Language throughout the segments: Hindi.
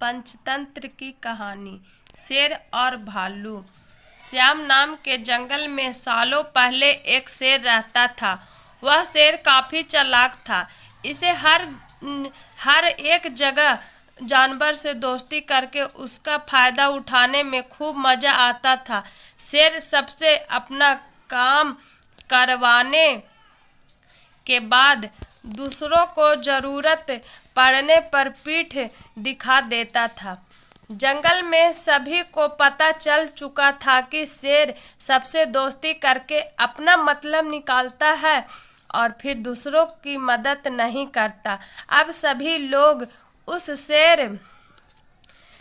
पंचतंत्र की कहानी। शेर और भालू। श्याम नाम के जंगल में सालों पहले एक शेर रहता था। वह शेर काफी चालाक था। इसे हर एक जगह जानवर से दोस्ती करके उसका फायदा उठाने में खूब मजा आता था। शेर सबसे अपना काम करवाने के बाद दूसरों को जरूरत पड़ने पर पीठ दिखा देता था। जंगल में सभी को पता चल चुका था कि शेर सबसे दोस्ती करके अपना मतलब निकालता है और फिर दूसरों की मदद नहीं करता। अब सभी लोग उस शेर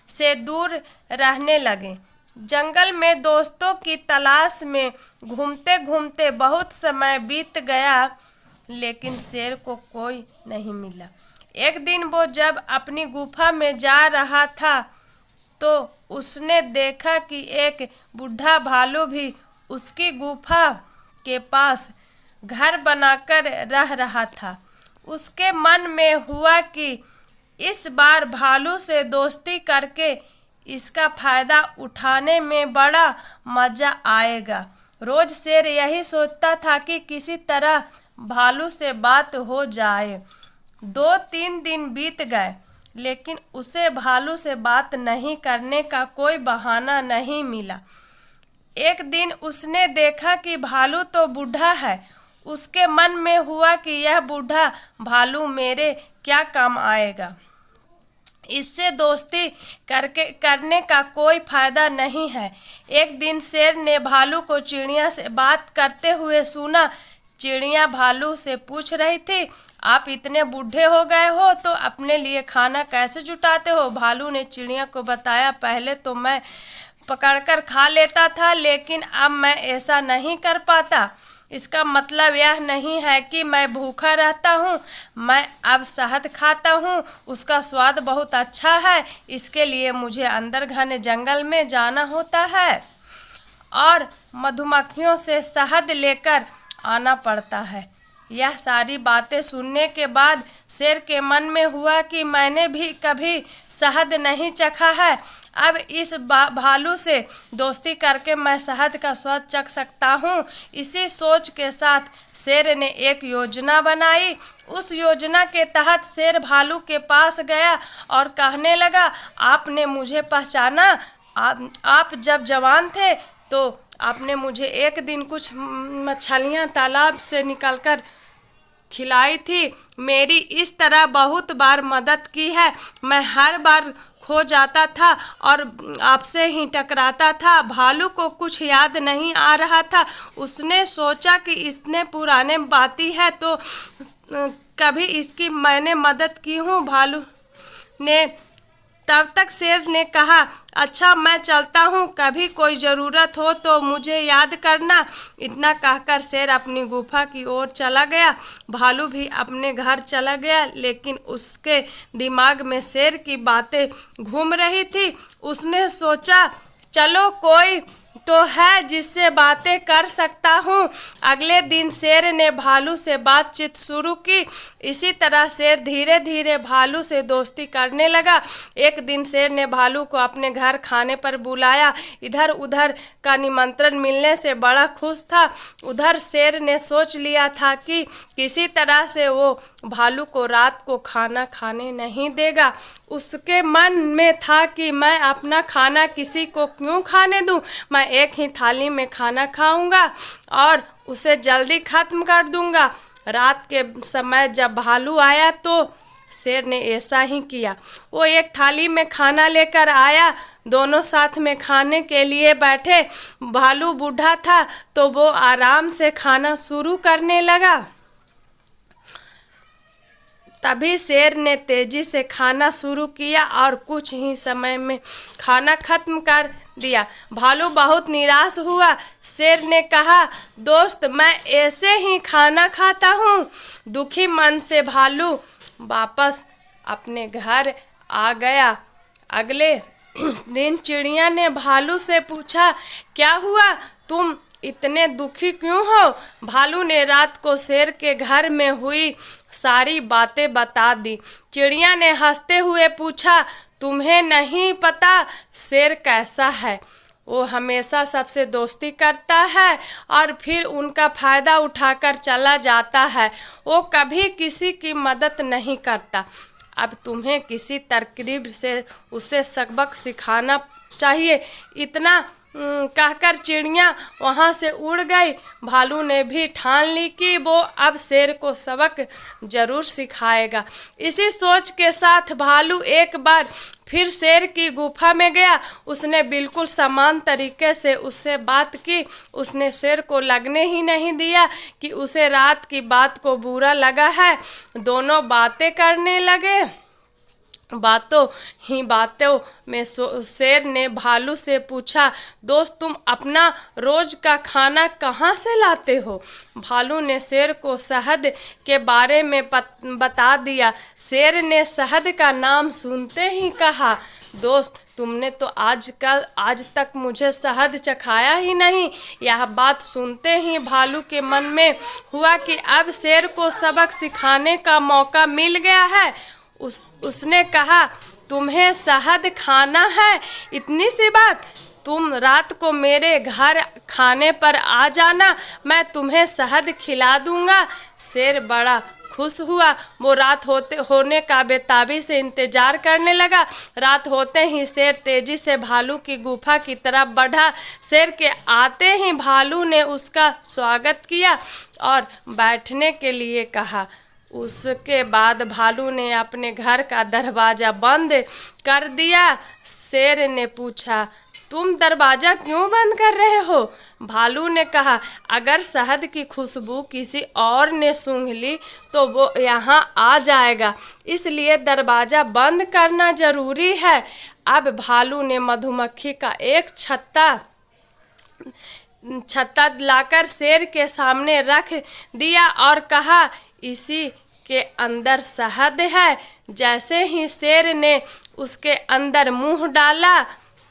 से दूर रहने लगे। जंगल में दोस्तों की तलाश में घूमते घूमते बहुत समय बीत गया, लेकिन शेर को कोई नहीं मिला। एक दिन वो जब अपनी गुफा में जा रहा था तो उसने देखा कि एक बूढ़ा भालू भी उसकी गुफा के पास घर बनाकर रह रहा था। उसके मन में हुआ कि इस बार भालू से दोस्ती करके इसका फायदा उठाने में बड़ा मजा आएगा। रोज शेर यही सोचता था कि किसी तरह भालू से बात हो जाए। 2-3 दिन बीत गए, लेकिन उसे भालू से बात नहीं करने का कोई बहाना नहीं मिला। एक दिन उसने देखा कि भालू तो बूढ़ा है। उसके मन में हुआ कि यह बूढ़ा भालू मेरे क्या काम आएगा। इससे दोस्ती करने का कोई फायदा नहीं है। एक दिन शेर ने भालू को चिड़िया से बात करते हुए सुना। चिड़िया भालू से पूछ रही थी, आप इतने बूढ़े हो गए हो तो अपने लिए खाना कैसे जुटाते हो? भालू ने चिड़िया को बताया, पहले तो मैं पकड़कर खा लेता था, लेकिन अब मैं ऐसा नहीं कर पाता। इसका मतलब यह नहीं है कि मैं भूखा रहता हूँ। मैं अब शहद खाता हूँ, उसका स्वाद बहुत अच्छा है। इसके लिए मुझे अंदर घने जंगल में जाना होता है और मधुमक्खियों से शहद लेकर आना पड़ता है। यह सारी बातें सुनने के बाद शेर के मन में हुआ कि मैंने भी कभी शहद नहीं चखा है। अब इस भालू से दोस्ती करके मैं शहद का स्वाद चख सकता हूँ। इसी सोच के साथ शेर ने एक योजना बनाई। उस योजना के तहत शेर भालू के पास गया और कहने लगा, आपने मुझे पहचाना? आप जब जवान थे तो आपने मुझे एक दिन कुछ मछलियाँ तालाब से निकालकर खिलाई थी। मेरी इस तरह बहुत बार मदद की है। मैं हर बार खो जाता था और आपसे ही टकराता था। भालू को कुछ याद नहीं आ रहा था। उसने सोचा कि इसने पुराने बाती है तो कभी इसकी मैंने मदद की हूँ। भालू ने तब तक शेर ने कहा, अच्छा मैं चलता हूँ, कभी कोई ज़रूरत हो तो मुझे याद करना। इतना कहकर शेर अपनी गुफा की ओर चला गया। भालू भी अपने घर चला गया, लेकिन उसके दिमाग में शेर की बातें घूम रही थी। उसने सोचा, चलो कोई तो है जिससे बातें कर सकता हूँ। अगले दिन शेर ने भालू से बातचीत शुरू की। इसी तरह शेर धीरे धीरे भालू से दोस्ती करने लगा। एक दिन शेर ने भालू को अपने घर खाने पर बुलाया। इधर उधर का निमंत्रण मिलने से बड़ा खुश था। उधर शेर ने सोच लिया था कि किसी तरह से वो भालू को रात को खाना खाने नहीं देगा। उसके मन में था कि मैं अपना खाना किसी को क्यों खाने दूं। मैं एक ही थाली में खाना खाऊंगा और उसे जल्दी खत्म कर दूंगा। रात के समय जब भालू आया तो शेर ने ऐसा ही किया। वो एक थाली में खाना लेकर आया। दोनों साथ में खाने के लिए बैठे। भालू बूढ़ा था तो वो आराम से खाना शुरू करने लगा। तभी शेर ने तेजी से खाना शुरू किया और कुछ ही समय में खाना खत्म कर दिया। भालू बहुत निराश हुआ। शेर ने कहा, दोस्त मैं ऐसे ही खाना खाता हूँ। दुखी मन से भालू वापस अपने घर आ गया। अगले दिन चिड़िया ने भालू से पूछा, क्या हुआ, तुम इतने दुखी क्यों हो? भालू ने रात को शेर के घर में हुई सारी बातें बता दी। चिड़िया ने हंसते हुए पूछा, तुम्हें नहीं पता शेर कैसा है। वो हमेशा सबसे दोस्ती करता है और फिर उनका फ़ायदा उठाकर चला जाता है। वो कभी किसी की मदद नहीं करता। अब तुम्हें किसी तरकीब से उसे सबक सिखाना चाहिए। इतना कहकर चिड़िया वहाँ से उड़ गई। भालू ने भी ठान ली कि वो अब शेर को सबक जरूर सिखाएगा। इसी सोच के साथ भालू एक बार फिर शेर की गुफा में गया। उसने बिल्कुल समान तरीके से उससे बात की। उसने शेर को लगने ही नहीं दिया कि उसे रात की बात को बुरा लगा है। दोनों बातें करने लगे। बातों में शेर ने भालू से पूछा, दोस्त तुम अपना रोज का खाना कहाँ से लाते हो? भालू ने शेर को शहद के बारे में बता दिया। शेर ने शहद का नाम सुनते ही कहा, दोस्त तुमने तो आज तक मुझे शहद चखाया ही नहीं। यह बात सुनते ही भालू के मन में हुआ कि अब शेर को सबक सिखाने का मौका मिल गया है। उसने कहा, तुम्हें शहद खाना है? इतनी सी बात? तुम रात को मेरे घर खाने पर आ जाना, मैं तुम्हें शहद खिला दूंगा। शेर बड़ा खुश हुआ। वो रात होने का बेताबी से इंतजार करने लगा। रात होते ही शेर तेजी से भालू की गुफा की तरफ बढ़ा। शेर के आते ही भालू ने उसका स्वागत किया और बैठने के लिए कहा। उसके बाद भालू ने अपने घर का दरवाज़ा बंद कर दिया। शेर ने पूछा, तुम दरवाज़ा क्यों बंद कर रहे हो? भालू ने कहा, अगर शहद की खुशबू किसी और ने सूंघ ली तो वो यहाँ आ जाएगा, इसलिए दरवाज़ा बंद करना ज़रूरी है। अब भालू ने मधुमक्खी का एक छत्ता लाकर शेर के सामने रख दिया और कहा, इसी के अंदर शहद है। जैसे ही शेर ने उसके अंदर मुंह डाला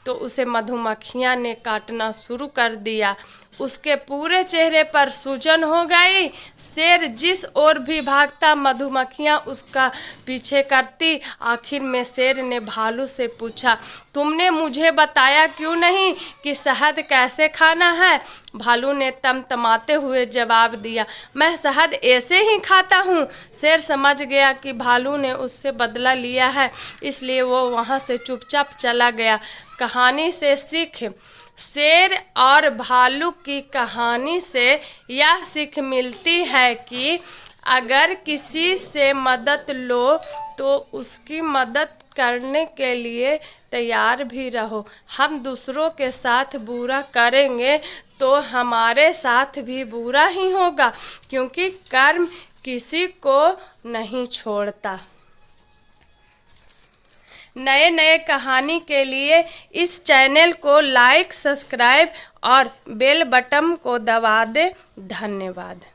तो उसे मधुमक्खियां ने काटना शुरू कर दिया। उसके पूरे चेहरे पर सूजन हो गई। शेर जिस ओर भी भागता मधुमक्खियां उसका पीछे करती। आखिर में शेर ने भालू से पूछा, तुमने मुझे बताया क्यों नहीं कि शहद कैसे खाना है? भालू ने तमतमाते हुए जवाब दिया, मैं शहद ऐसे ही खाता हूँ। शेर समझ गया कि भालू ने उससे बदला लिया है, इसलिए वो वहाँ से चुपचाप चला गया। कहानी से सीख। शेर और भालू की कहानी से यह सीख मिलती है कि अगर किसी से मदद लो तो उसकी मदद करने के लिए तैयार भी रहो। हम दूसरों के साथ बुरा करेंगे तो हमारे साथ भी बुरा ही होगा, क्योंकि कर्म किसी को नहीं छोड़ता। नए कहानी के लिए इस चैनल को लाइक, सब्सक्राइब और बेल बटन को दबा दें। धन्यवाद।